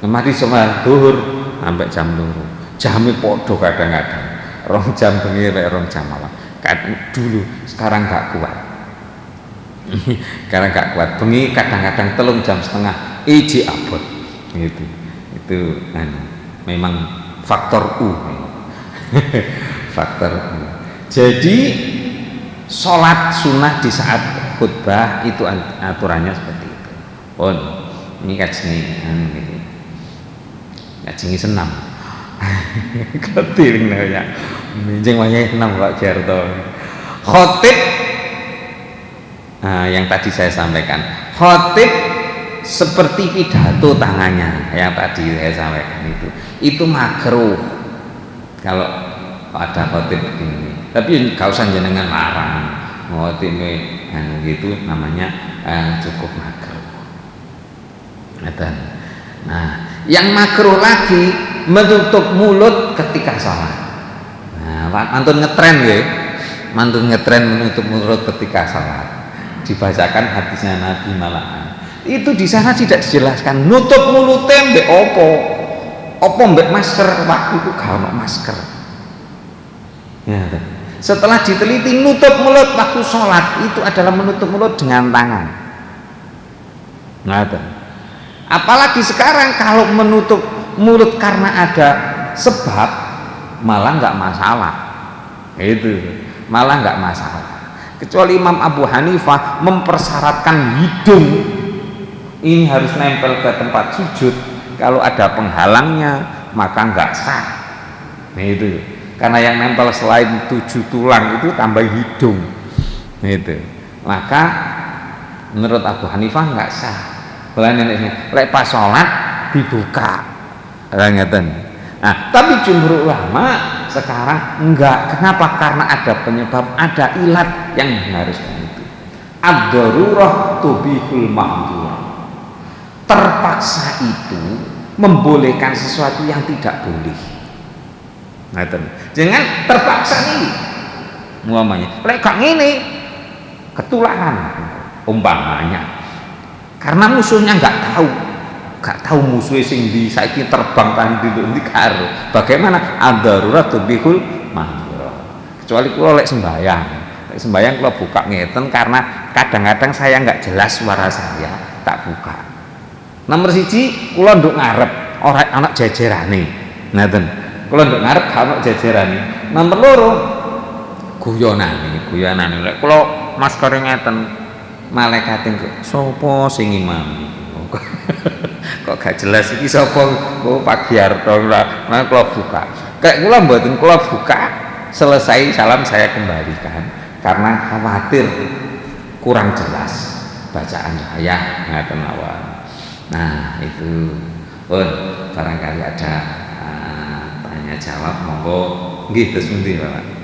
Mari semar dhuwur sampai jam 2. Jame padha kadang-kadang. 2 jam bengi lek 2 jam malam. Dulu sekarang gak kuat. Sekarang gak kuat. Bengi kadang-kadang 3 jam setengah iji abot. Gitu. Itu memang faktor U. Faktor U. Jadi sholat sunnah di saat khutbah itu aturannya seperti itu. Pun ini kajengi senam. Ketiring ya. Minjing wayahe senam Pak Jarto. Khotib yang tadi saya sampaikan, khotib seperti pidato tangannya yang tadi saya sampaikan itu makruh kalau ada khotib begini. Tapi gak usah jenengan larang khotib gitu, namanya cukup makruh. Nah, yang makruh lagi menutup mulut ketika sholat. Nah, mantun ngetren ya, mantun ngetren menutup mulut ketika sholat. Dibacakan hadisnya Nabi malahan. Itu di sana tidak dijelaskan nutup mulutnya mbek opo mbek masker, waktu itu gak ono masker. Ya, setelah diteliti nutup mulut waktu sholat itu adalah menutup mulut dengan tangan. Nah, apalagi sekarang kalau menutup mulut karena ada sebab malah nggak masalah, itu malah nggak masalah. Kecuali Imam Abu Hanifah mempersyaratkan hidung ini harus nempel ke tempat sujud, kalau ada penghalangnya maka nggak sah. Nah itu karena yang nempel selain 7 tulang itu tambah hidung, nah, itu maka menurut Abu Hanifah nggak sah. Lek pas sholat dibuka, nah tapi jumhur ulama sekarang enggak. Kenapa? Karena ada penyebab, ada ilat yang mengharuskan itu. Ad-darurah tubihul mahdzurah. Terpaksa itu membolehkan sesuatu yang tidak boleh. Jangan terpaksa nih, umpamanya lek gak ngene ketularan umpamanya. Karena musuhnya nggak tahu musuhnya sing di saiki terbang tadi di karo. Bagaimana? Ad-darurat tubihul mahdzurah. Kecuali kula lek sembayang kula buka ngeten karena kadang-kadang saya nggak jelas suara saya, tak buka. Nomor 1 kula nduk ngarep ora anak jejerane. Ngeten. Kula nduk ngarep gak ana jejerane. Nomor 2 guyonane lek kula maskere ngeten malaikatin kok sapa sing imam kok gak jelas iki sapa. Oh Pak Giarto lah, nah kula buka kayak kula mboten kula buka selesai salam saya kembalikan karena khawatir kurang jelas bacaan saya ngaten mawon. Nah itu pun barangkali ada tanya jawab, monggo nggih terus pundi Pak.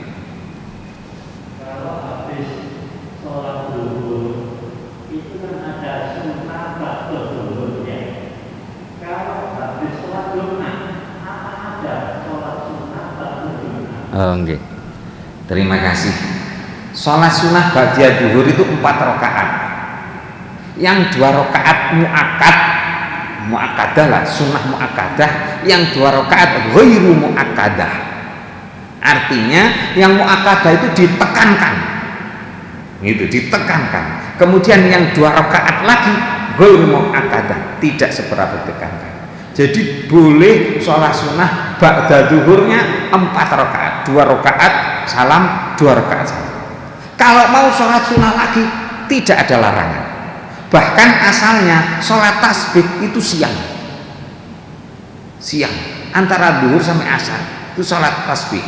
Oh, okay. Terima kasih. Sholat sunnah ba'da duhur itu 4 rakaat. Yang 2 rakaat mu'akkadah lah, sunnah mu'akkadah. Yang 2 rakaat ghairu mu'akkadah. Artinya yang mu'akkadah itu ditekankan. Gitu, ditekankan. Kemudian yang 2 rakaat lagi ghairu mu'akkadah, tidak seberapa ditekankan. Jadi boleh sholat sunnah ba'da duhurnya 4 rakaat, 2 rakaat salam, 2 rakaat salam. Kalau mau sholat sunnah lagi tidak ada larangan. Bahkan asalnya sholat tasbih itu siang antara duhur sampai asar itu sholat tasbih.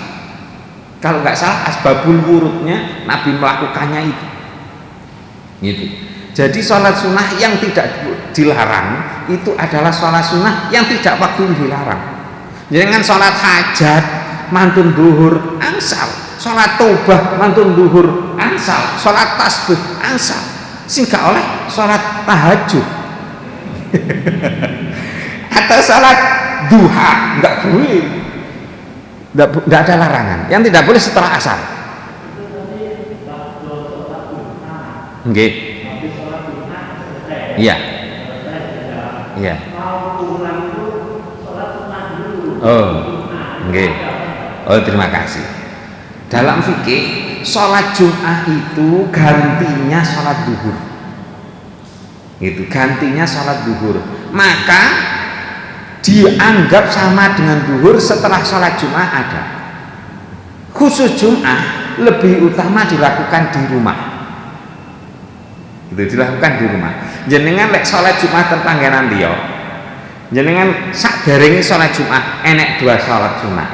Kalau nggak salah asbabul wurudnya Nabi melakukannya itu. Gitu. Jadi sholat sunnah yang tidak dilarang itu adalah sholat sunnah yang tidak waktu dilarang. Jangan sholat hajat mantun duhur angsal, sholat taubah mantun duhur angsal, sholat tasbih angsal, sehingga oleh sholat tahajud atau sholat duha nggak boleh, nggak ada larangan. Yang tidak boleh setelah asar. Nggih. Iya. Iya. Oh, nggih. Oh, terima kasih. Dalam fikih, sholat Jum'ah itu gantinya sholat duhur. Itu gantinya sholat duhur. Maka dianggap sama dengan duhur setelah sholat Jum'ah ada. Khusus Jum'ah lebih utama dilakukan di rumah. Itu dilakukan di rumah. Jenengan lek sholat Jumat tentangganan dia, jenengan sak derenge sholat Jumat enek 2 sholat sunat.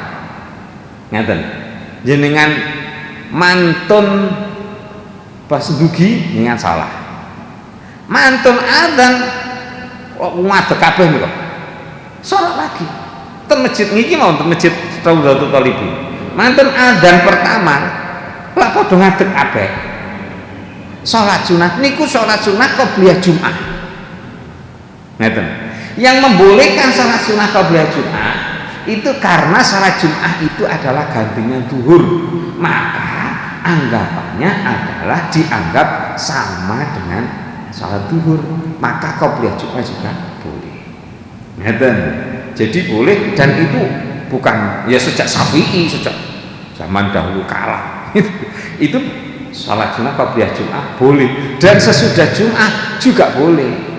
Ngaten. Jenengan mantun pas dugi ingat salah. Mantun adzan kok ngadeg kabeh niku. Salat lagi. Ten masjid niki mau ten masjid Rawdatul Talibin. Mantun adzan pertama lak padha ngadeg kabeh. Salat sunat niku salat sunat qobliyah Jumat. Ngeten. Yang membolehkan salat sunat qobliyah Jumat itu karena salat Jumat itu adalah gantinya zuhur. Maka anggapannya adalah dianggap sama dengan salat zuhur, maka qobliyah Jumat juga boleh. Ngeten. Jadi boleh, dan itu bukan ya sejak Syafi'i, sejak zaman dahulu kala. Itu salat sunat qobliyah Jumat boleh, dan sesudah Jumat juga boleh.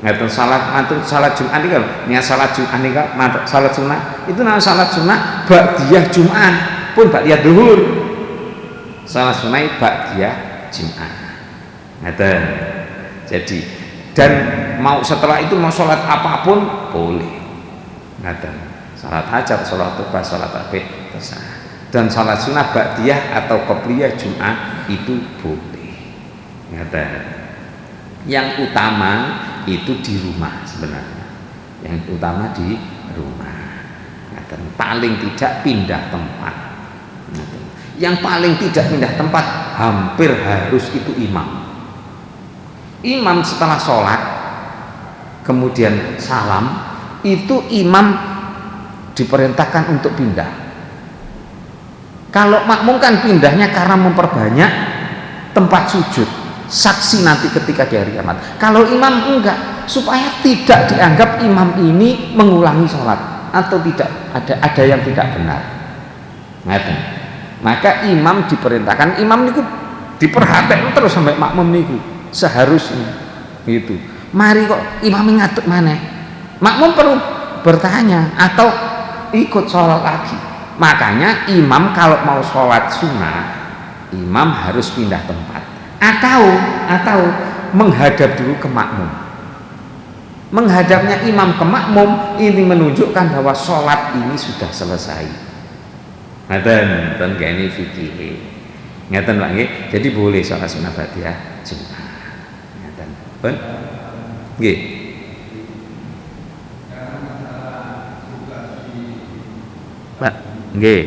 Ngeten salat Jumat ini kan, niat salat Jumat ini kan, salat sunat itu namanya salat sunat ba'diyah Jumat pun ba'diyah zuhur. Salat sunat ba'diyah Jumat. Ngeten. Jadi dan mau setelah itu mau sholat apapun boleh. Ngeten. Salat hajat, salat duha, salat tarawih terserah. Dan salat sunah ba'diyah atau qobliyah Jumat itu boleh. Ngeten. Yang utama itu di rumah sebenarnya. Yang utama di rumah. Ngeten. Paling tidak pindah tempat. Ngeten. Yang paling tidak pindah tempat hampir harus itu imam. Imam setelah sholat kemudian salam itu imam diperintahkan untuk pindah. Kalau makmum kan pindahnya karena memperbanyak tempat sujud, saksi nanti ketika di hari kiamat. Kalau imam enggak, supaya tidak dianggap imam ini mengulangi sholat atau tidak ada yang tidak benar. Ngerti? Maka imam diperintahkan, imam niku diperhatikan terus sampai makmum niku. Seharusnya gitu. Mari kok imam ngadeg maneh, makmum perlu bertanya atau ikut sholat lagi. Makanya imam kalau mau sholat sunnah, imam harus pindah tempat atau menghadap dulu ke makmum. Menghadapnya imam ke makmum ini menunjukkan bahwa sholat ini sudah selesai. Ngeten ini fikih. Ngeten Pak nggih. Jadi boleh sholat sunnah ba'diyah Jumat. Pun, nggih. Pak, nggih.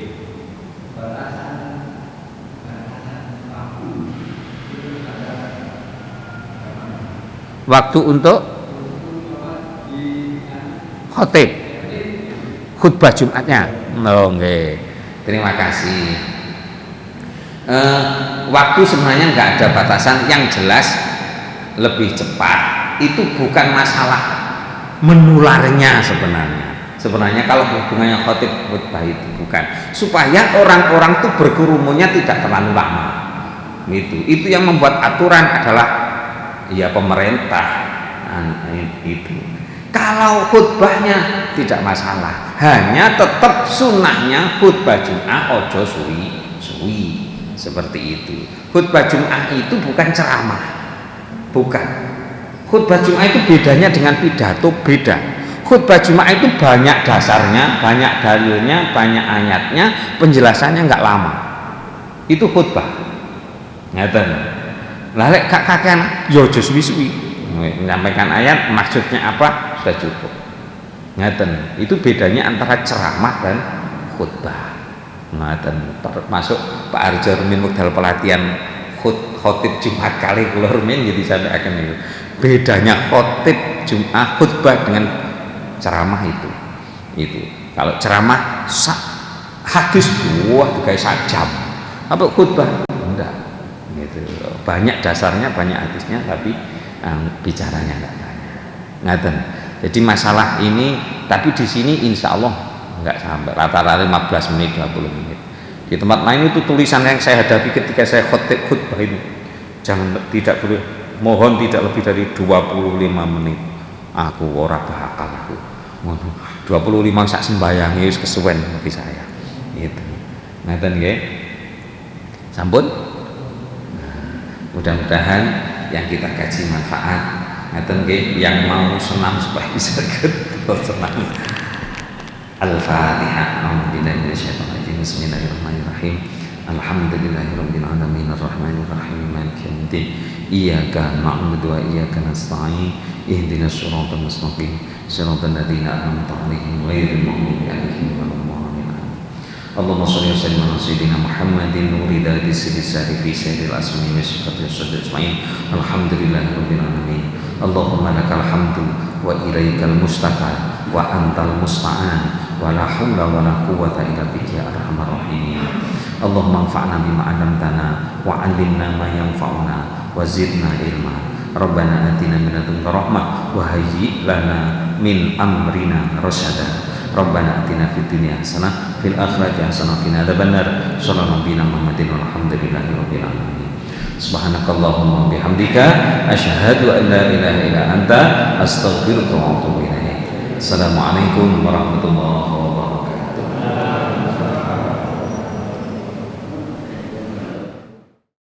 Waktu untuk khotib, khutbah Jumatnya. Oh, nggih. Terima kasih. Waktu sebenarnya nggak ada batasan, yang jelas lebih cepat itu bukan masalah menularnya sebenarnya kalau hubungannya khotib khutbah itu bukan, supaya orang-orang itu berkerumunnya tidak terlalu lama gitu. Itu yang membuat aturan adalah ya pemerintah itu. Kalau khutbahnya tidak masalah, hanya tetap sunnahnya khutbah Jumat ojo suwi seperti itu. Khutbah Jumat itu bukan ceramah. Bukan. Khutbah Jumat itu bedanya dengan pidato beda. Khutbah Jumat itu banyak dasarnya, banyak dalilnya, banyak ayatnya, penjelasannya nggak lama. Itu khutbah. Ngeten. Lah lek kakean yo aja suwi-suwi. Menyampaikan ayat maksudnya apa sudah cukup. Ngeten. Itu bedanya antara ceramah dan khutbah. Ngeten. Termasuk Pak Arjo Rumin wekdal pelatihan khotib Jumat kali kula rumiyin jadi sampai akan itu. Bedanya khotib Jumat khutbah dengan ceramah itu. Kalau ceramah hadis digawe sak jam. Apa khutbah enggak. Gitu. Banyak dasarnya, banyak hadisnya, tapi bicaranya enggak banyak. Ngaten. Jadi masalah ini, tapi di sini insya Allah enggak sampai rata-rata 15 menit 20 menit. Di tempat lain itu tulisan yang saya hadapi ketika saya khutbah itu tidak boleh, mohon tidak lebih dari 25 menit. Aku ora bakal aku 25 sak sembayang wis kesuwen bagi saya gitu. Ngaten nggih. Sampun. Mudah-mudahan yang kita kaji manfaat. Ngaten nggih, yang mau senam supaya bisa senam. Al-Fatihah. Bismillahirrahmanirrahim. Alhamdulillahirabbil alamin arrahmanir rahim maliki yaumiddin iyyaka na'budu wa iyyaka nasta'in ihdinas siratal mustaqim siratal ladzina an'amta 'alaihim ghairil maghdubi 'alaihim waladdallin. Allahumma shalli wa sallim ala sayyidina Muhammadin nuri dadi sirri fi sayyidil asma'i wa sifatil ajmain. Alhamdulillahirabbil alamin. Allahumma lakal hamdu wa ilaikal mustaqal wa antal musta'an wa la haula wa la quwwata illa bika ya arhamar rahimin. Allahumma anfa'na bima 'allamtana wa 'allimna ma yanfa'una wa zidna ilma. Rabbana atina min ladunka rahmah wa hayyi lana min amrina rasyada. Rabbana atina fid dunya hasanah fil akhirati hasanah wa qina adzabannar. Sallallahu alaihi Muhammadin walhamdulillahirabbil alamin. Subhanakallahumma bihamdika asyhadu an la ilaha illa anta astaghfiruka wa atubu ilaik. Assalamualaikum warahmatullahi wabarakatuh.